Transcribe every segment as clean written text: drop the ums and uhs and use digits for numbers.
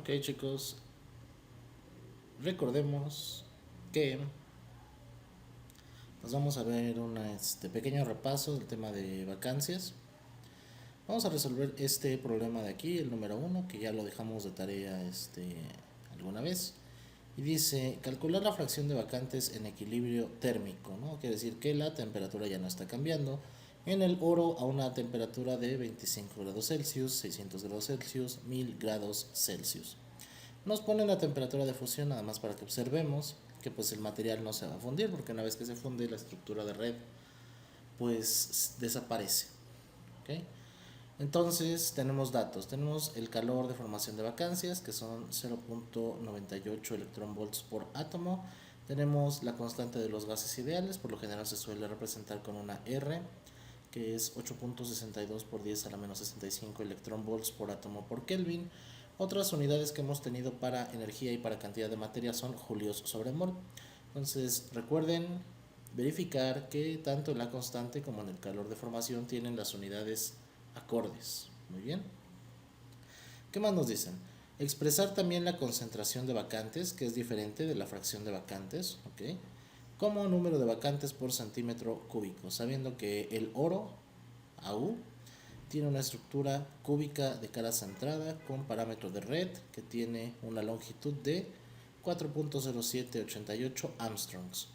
Ok, chicos, recordemos que nos vamos a ver un pequeño repaso del tema de vacancias. Vamos a resolver este problema de aquí, el número uno, que ya lo dejamos de tarea alguna vez. Y dice, calcular la fracción de vacantes en equilibrio térmico, ¿no? Quiere decir que la temperatura ya no está cambiando. En el oro a una temperatura de 25 grados Celsius, 600 grados Celsius, 1000 grados Celsius. Nos pone la temperatura de fusión nada más para que observemos que pues el material no se va a fundir, porque una vez que se funde la estructura de red pues desaparece. ¿Okay? Entonces tenemos datos, tenemos el calor de formación de vacancias que son 0.98 electronvolts por átomo, tenemos la constante de los gases ideales, por lo general se suele representar con una R, que es 8.62 por 10 a la menos 65 electronvolts por átomo por Kelvin. Otras unidades que hemos tenido para energía y para cantidad de materia son julios sobre mol. Entonces recuerden verificar que tanto en la constante como en el calor de formación tienen las unidades acordes. Muy bien. ¿Qué más nos dicen? Expresar también la concentración de vacantes, que es diferente de la fracción de vacantes, ¿ok? Como número de vacantes por centímetro cúbico, sabiendo que el oro, AU, tiene una estructura cúbica de cara centrada con parámetro de red que tiene una longitud de 4.0788 Armstrongs.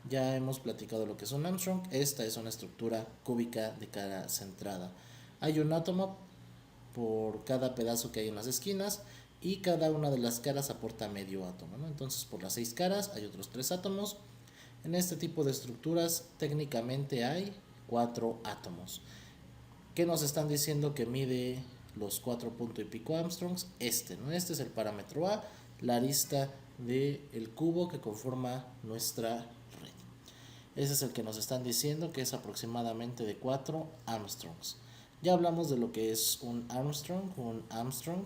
Ya hemos platicado lo que es un Armstrong. Esta es una estructura cúbica de cara centrada. Hay un átomo por cada pedazo que hay en las esquinas y cada una de las caras aporta medio átomo, ¿no? Entonces por las 6 caras hay otros 3 átomos. En este tipo de estructuras técnicamente hay 4 átomos. ¿Qué nos están diciendo que mide los 4 punto y pico Armstrongs? ¿No? Este es el parámetro A, la arista del cubo que conforma nuestra red. Ese es el que nos están diciendo que es aproximadamente de 4 Armstrongs. Ya hablamos de lo que es un Armstrong. Un Armstrong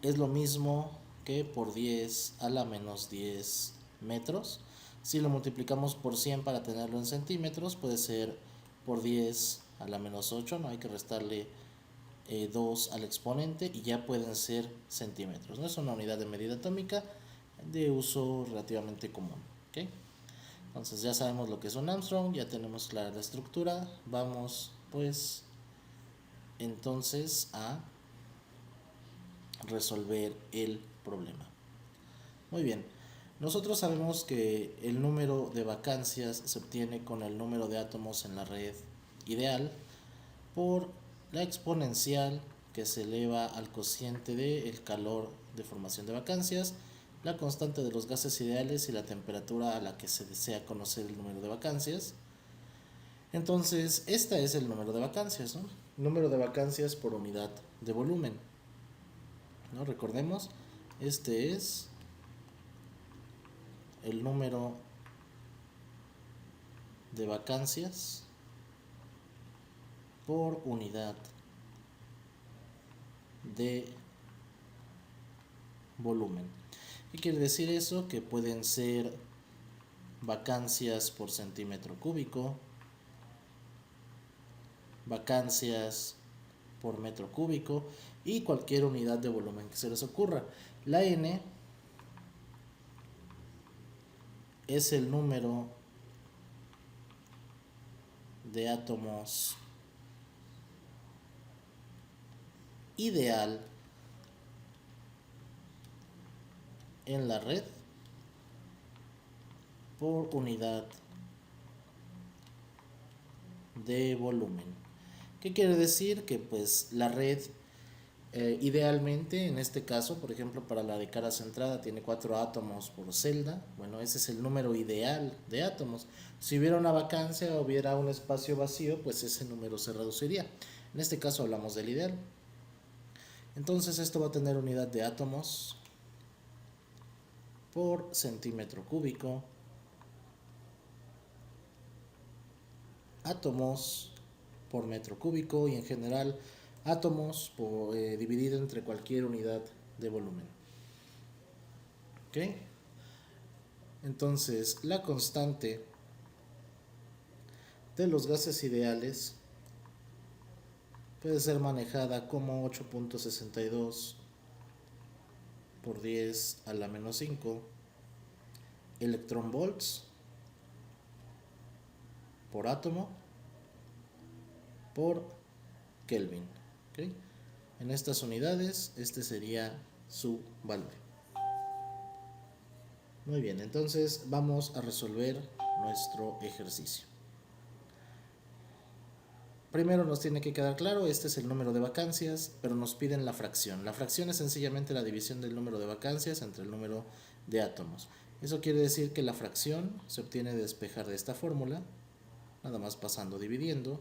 es lo mismo que por 10 a la menos 10 metros. Si lo multiplicamos por 100 para tenerlo en centímetros, puede ser por 10 a la menos 8, no hay que restarle 2 al exponente y ya pueden ser centímetros. No es una unidad de medida atómica de uso relativamente común. ¿Okay? Entonces ya sabemos lo que es un Armstrong, ya tenemos clara la estructura. Vamos pues entonces a resolver el problema. Muy bien, nosotros sabemos que el número de vacancias se obtiene con el número de átomos en la red ideal por la exponencial que se eleva al cociente del calor de formación de vacancias, la constante de los gases ideales y la temperatura a la que se desea conocer el número de vacancias. Entonces, este es el número de vacancias, ¿no? Número de vacancias por unidad de volumen, ¿no? Recordemos, este es el número de vacancias por unidad de volumen. ¿Qué quiere decir eso? Que pueden ser vacancias por centímetro cúbico, vacancias por metro cúbico y cualquier unidad de volumen que se les ocurra. La N es el número de átomos ideal en la red por unidad de volumen. ¿Qué quiere decir? Que pues la red idealmente, en este caso, por ejemplo, para la de cara centrada tiene 4 átomos por celda. Bueno, ese es el número ideal de átomos. Si hubiera una vacancia o hubiera un espacio vacío, pues ese número se reduciría. En este caso hablamos del ideal. Entonces esto va a tener unidad de átomos por centímetro cúbico. Átomos por metro cúbico y en general átomos dividido entre cualquier unidad de volumen. ¿Ok? Entonces la constante de los gases ideales puede ser manejada como 8.62 por 10 a la menos 5 electronvolts por átomo por Kelvin. ¿Okay? En estas unidades, este sería su valor. Muy bien, entonces vamos a resolver nuestro ejercicio. Primero nos tiene que quedar claro, este es el número de vacancias, pero nos piden la fracción. La fracción es sencillamente la división del número de vacancias entre el número de átomos. Eso quiere decir que la fracción se obtiene de despejar de esta fórmula, nada más pasando dividiendo,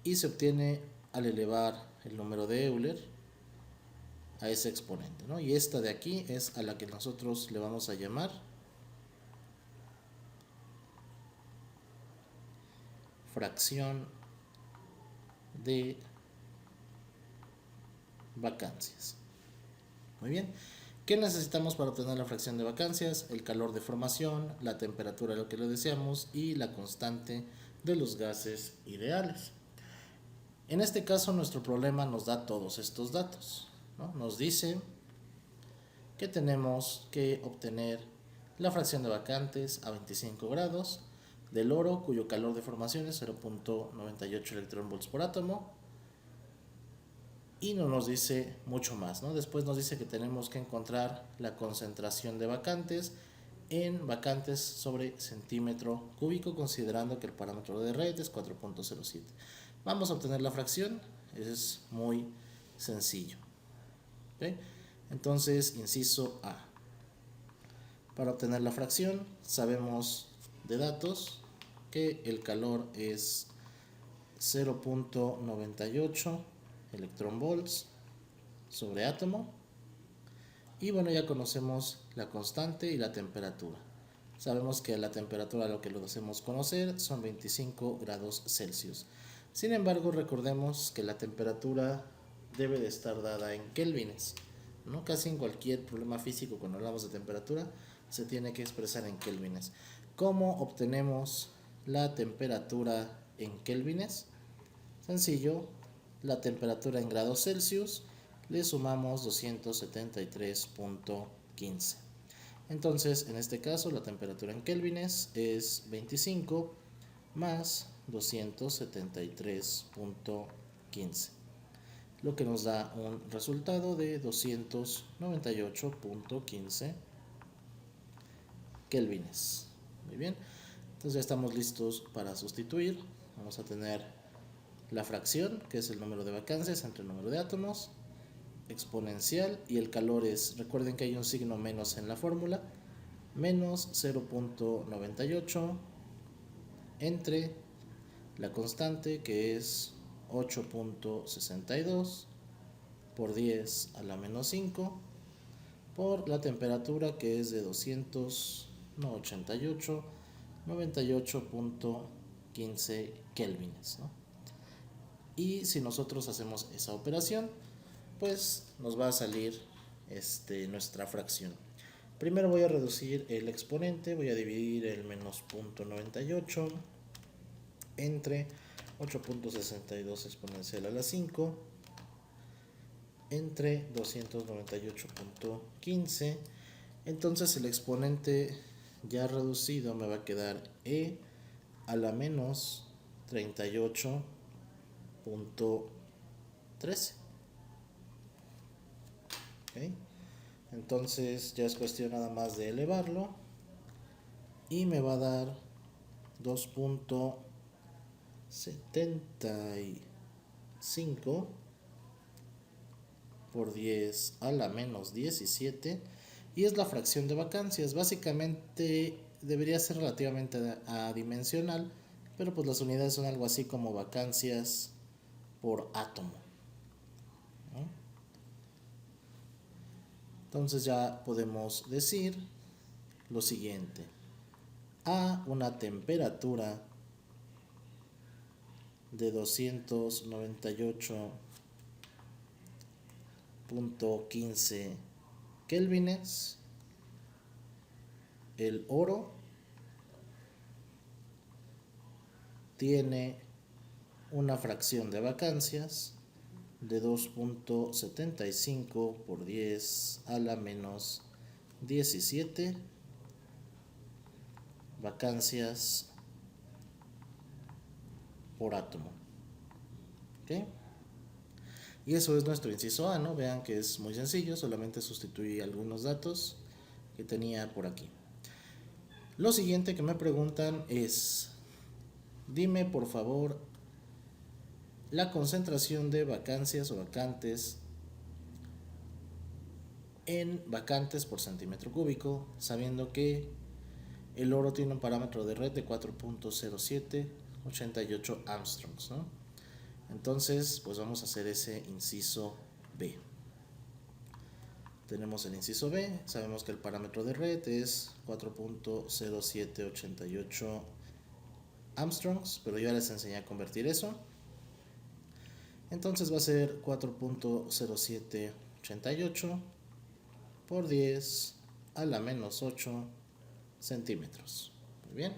y se obtiene al elevar el número de Euler a ese exponente, ¿no? Y esta de aquí es a la que nosotros le vamos a llamar fracción de vacancias. Muy bien. ¿Qué necesitamos para obtener la fracción de vacancias? El calor de formación, la temperatura a lo que lo deseamos y la constante de los gases ideales. En este caso nuestro problema nos da todos estos datos, ¿no? Nos dice que tenemos que obtener la fracción de vacantes a 25 grados del oro, cuyo calor de formación es 0.98 electronvolts por átomo, y no nos dice mucho más, ¿no? Después nos dice que tenemos que encontrar la concentración de vacantes en vacantes sobre centímetro cúbico, considerando que el parámetro de red es 4.07. Vamos a obtener la fracción, es muy sencillo. ¿Okay? Entonces, inciso A. Para obtener la fracción, sabemos de datos que el calor es 0.98 electronvolts sobre átomo. Y bueno, ya conocemos la constante y la temperatura. Sabemos que la temperatura, lo que lo hacemos conocer, son 25 grados Celsius. Sin embargo, recordemos que la temperatura debe de estar dada en kelvines, ¿no? Casi en cualquier problema físico, cuando hablamos de temperatura, se tiene que expresar en kelvines. ¿Cómo obtenemos la temperatura en kelvines? Sencillo, la temperatura en grados Celsius le sumamos 273.15. Entonces, en este caso, la temperatura en kelvines es 25 más 273.15, lo que nos da un resultado de 298.15 kelvines. Muy bien, entonces ya estamos listos para sustituir. Vamos a tener la fracción, que es el número de vacancias entre el número de átomos, exponencial, y el calor es, recuerden que hay un signo menos en la fórmula, menos 0.98 entre la constante, que es 8.62 por 10 a la menos 5, por la temperatura, que es de 98.15 kelvines, ¿no? Y si nosotros hacemos esa operación, pues nos va a salir nuestra fracción. Primero voy a reducir el exponente, voy a dividir el menos 0.98 entre 8.62 exponencial a la 5 entre 298.15. Entonces el exponente ya reducido me va a quedar e a la menos 38.13. ¿Okay? Entonces ya es cuestión nada más de elevarlo y me va a dar 2.75 por 10 a la menos 17, y es la fracción de vacancias. Básicamente debería ser relativamente adimensional, pero pues las unidades son algo así como vacancias por átomo, ¿no? Entonces ya podemos decir lo siguiente: a una temperatura de 298.15 kelvines, el oro tiene una fracción de vacancias de 2.75 por 10 a la menos 17 vacancias por átomo. ¿Ok? Y eso es nuestro inciso A, ¿no? Vean que es muy sencillo, solamente sustituí algunos datos que tenía por aquí. Lo siguiente que me preguntan es, dime por favor la concentración de vacancias o vacantes en vacantes por centímetro cúbico, sabiendo que el oro tiene un parámetro de red de 4.0788 Armstrongs, ¿no? Entonces, pues vamos a hacer ese inciso B. Tenemos el inciso B, sabemos que el parámetro de red es 4.0788 Armstrongs, pero yo ya les enseñé a convertir eso. Entonces va a ser 4.0788 por 10 a la menos 8 centímetros. Muy bien.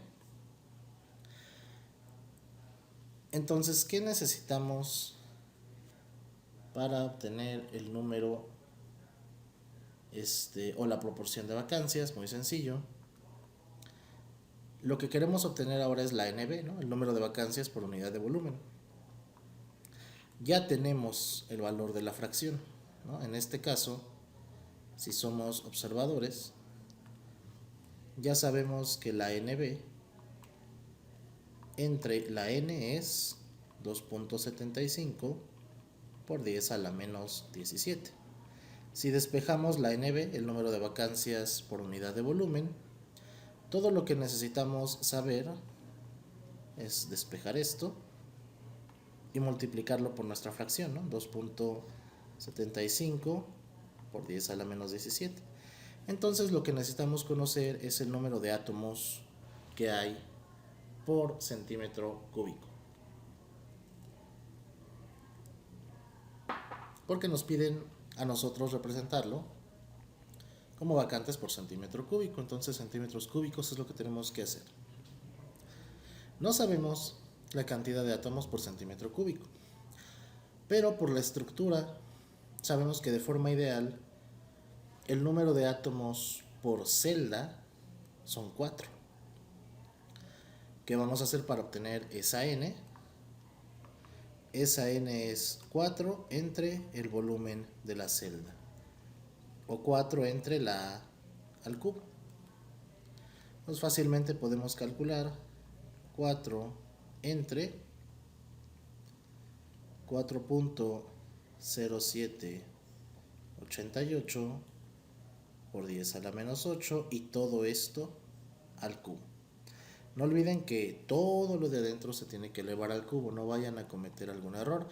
Entonces, ¿qué necesitamos para obtener el número o la proporción de vacancias? Muy sencillo. Lo que queremos obtener ahora es la NB, ¿no? El número de vacancias por unidad de volumen. Ya tenemos el valor de la fracción, ¿no? En este caso, si somos observadores, ya sabemos que la NB entre la N es 2.75 por 10 a la menos 17. Si despejamos la NB, el número de vacancias por unidad de volumen, todo lo que necesitamos saber es despejar esto y multiplicarlo por nuestra fracción, ¿no? 2.75 por 10 a la menos 17. Entonces lo que necesitamos conocer es el número de átomos que hay por centímetro cúbico. Porque nos piden a nosotros representarlo como vacantes por centímetro cúbico. Entonces centímetros cúbicos es lo que tenemos que hacer. No sabemos la cantidad de átomos por centímetro cúbico, pero por la estructura sabemos que de forma ideal el número de átomos por celda son 4. ¿Qué vamos a hacer para obtener esa N? Esa N es 4 entre el volumen de la celda, o 4 entre la A al cubo. Pues fácilmente podemos calcular 4 entre 4.0788 por 10 a la menos 8 y todo esto al cubo. No olviden que todo lo de adentro se tiene que elevar al cubo, no vayan a cometer algún error.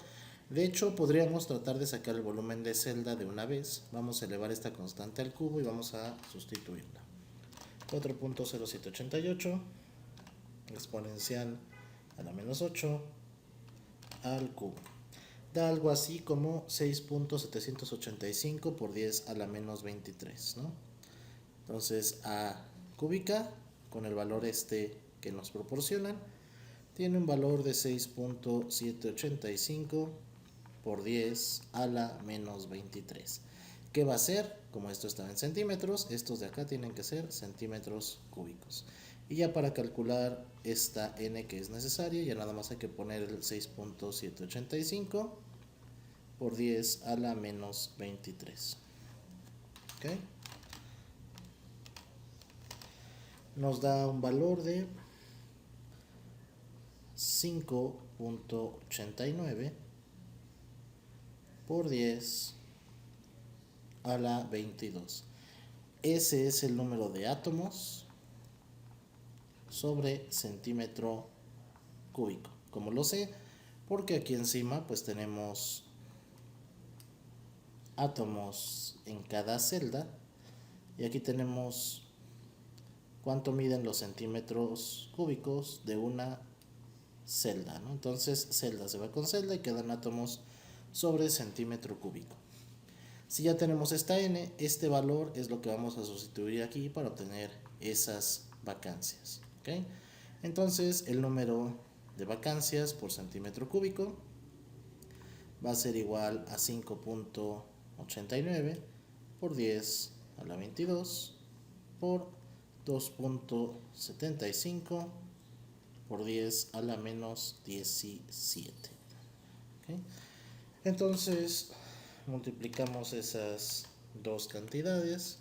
De hecho, podríamos tratar de sacar el volumen de celda de una vez. Vamos a elevar esta constante al cubo y vamos a sustituirla. 4.0788 exponencial a la menos 8 al cubo. Da algo así como 6.785 por 10 a la menos 23, ¿no? Entonces A cúbica con el valor que nos proporcionan tiene un valor de 6.785 por 10 a la menos 23. ¿Qué va a ser? Como esto está en centímetros, estos de acá tienen que ser centímetros cúbicos. Y ya para calcular esta N que es necesaria, ya nada más hay que poner el 6.785 por 10 a la menos 23. ¿Ok? Nos da un valor de 5.89 por 10 a la 22. Ese es el número de átomos sobre centímetro cúbico. ¿Cómo lo sé? Porque aquí encima pues tenemos átomos en cada celda y aquí tenemos cuánto miden los centímetros cúbicos de una celda, ¿no? Entonces celda se va con celda y quedan átomos sobre centímetro cúbico. Si ya tenemos esta N, este valor es lo que vamos a sustituir aquí para obtener esas vacancias, ¿okay? Entonces el número de vacancias por centímetro cúbico va a ser igual a 5.89 por 10 a la 22 por 2.75 por 10 a la menos 17. ¿Okay? Entonces multiplicamos esas dos cantidades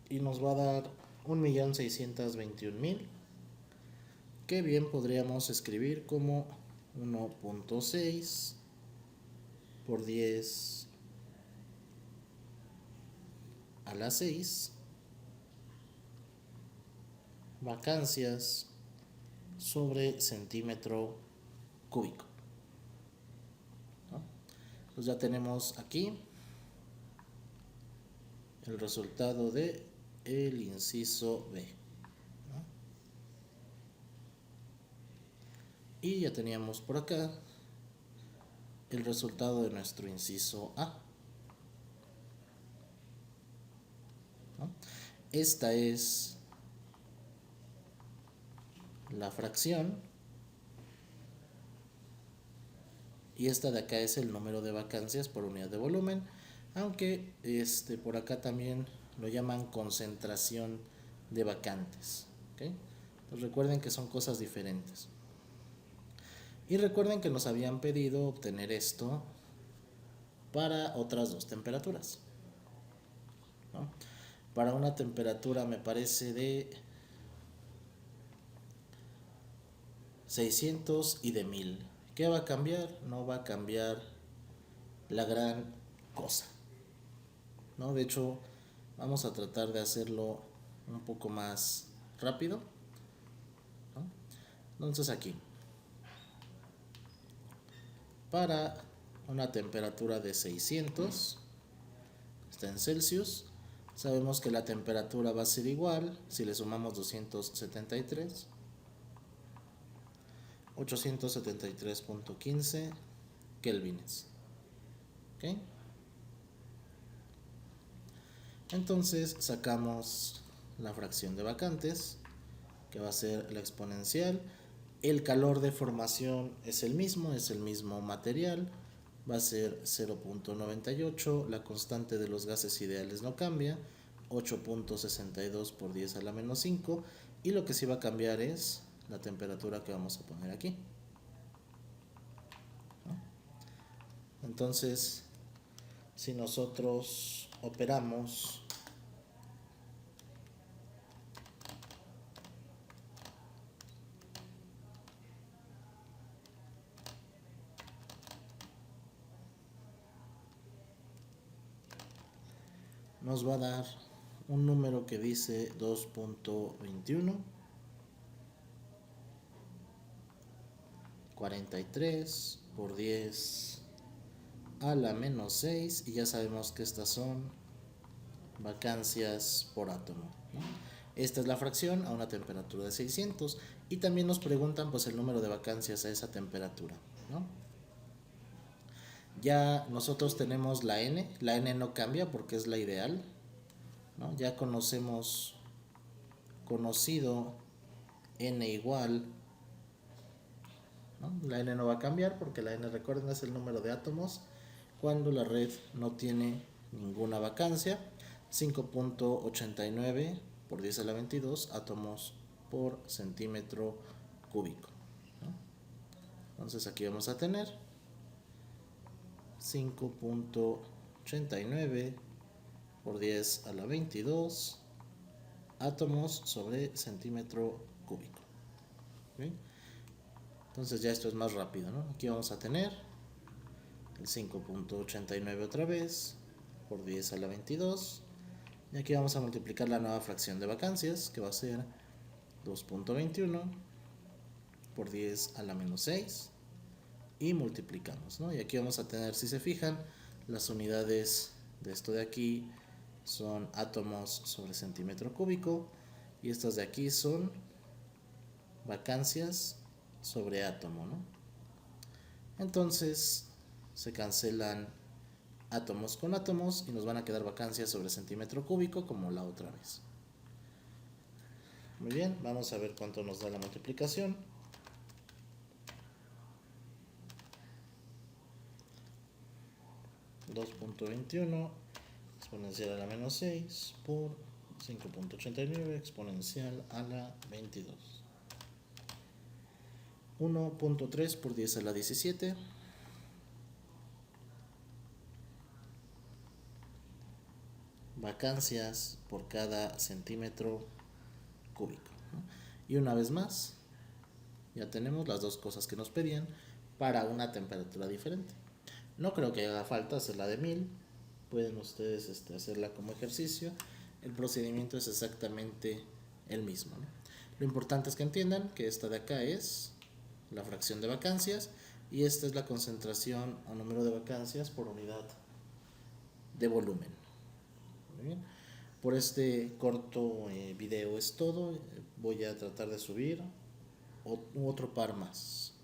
y nos va a dar 1.621.000, que bien podríamos escribir como 1.6 por 10 a la 6 vacancias sobre centímetro cúbico, ¿no? Pues ya tenemos aquí el resultado de el inciso B, ¿no? Y ya teníamos por acá el resultado de nuestro inciso A, ¿no? Esta es la fracción y esta de acá es el número de vacancias por unidad de volumen, aunque por acá también lo llaman concentración de vacantes, ¿okay? Pues recuerden que son cosas diferentes. Y recuerden que nos habían pedido obtener esto para otras dos temperaturas, ¿no? Para una temperatura me parece de 600 y de 1000. ¿Qué va a cambiar? No va a cambiar la gran cosa, ¿no? De hecho, vamos a tratar de hacerlo un poco más rápido, ¿no? Entonces aquí, para una temperatura de 600, está en Celsius, sabemos que la temperatura va a ser igual si le sumamos 273, 873.15 kelvines, ¿ok? Entonces sacamos la fracción de vacantes, que va a ser la exponencial. El calor de formación es el mismo material, va a ser 0.98, la constante de los gases ideales no cambia, 8.62 por 10 a la menos 5, y lo que sí va a cambiar es la temperatura que vamos a poner aquí, ¿no? Entonces, si nosotros operamos nos va a dar un número que dice 2.21, 43 por 10 a la menos 6, y ya sabemos que estas son vacancias por átomo, ¿no? Esta es la fracción a una temperatura de 600, y también nos preguntan pues el número de vacancias a esa temperatura, ¿no? Ya nosotros tenemos la n no cambia porque es la ideal, ¿no? Ya conocido n igual, ¿no? La n no va a cambiar porque la n, recuerden, es el número de átomos cuando la red no tiene ninguna vacancia. 5.89 por 10 a la 22 átomos por centímetro cúbico, ¿no? Entonces aquí vamos a tener 5.89 por 10 a la 22 átomos sobre centímetro cúbico, ¿okay? Entonces ya esto es más rápido, ¿no? Aquí vamos a tener el 5.89 otra vez por 10 a la 22, y aquí vamos a multiplicar la nueva fracción de vacancias, que va a ser 2.21 por 10 a la menos 6, y multiplicamos, ¿no? Y aquí vamos a tener, si se fijan, las unidades de esto de aquí son átomos sobre centímetro cúbico, y estas de aquí son vacancias sobre átomo, ¿no? Entonces se cancelan átomos con átomos y nos van a quedar vacancias sobre centímetro cúbico como la otra vez. Muy bien, vamos a ver cuánto nos da la multiplicación. 2.21 exponencial a la menos 6 por 5.89 exponencial a la 22. 1.3 por 10 a la 17. Vacancias por cada centímetro cúbico, ¿no? Y una vez más, ya tenemos las dos cosas que nos pedían para una temperatura diferente. No creo que haga falta hacer la de 1000. Pueden ustedes hacerla como ejercicio. El procedimiento es exactamente el mismo, ¿no? Lo importante es que entiendan que esta de acá es la fracción de vacancias y esta es la concentración o número de vacancias por unidad de volumen. Muy bien. Por este corto video es todo. Voy a tratar de subir otro par más.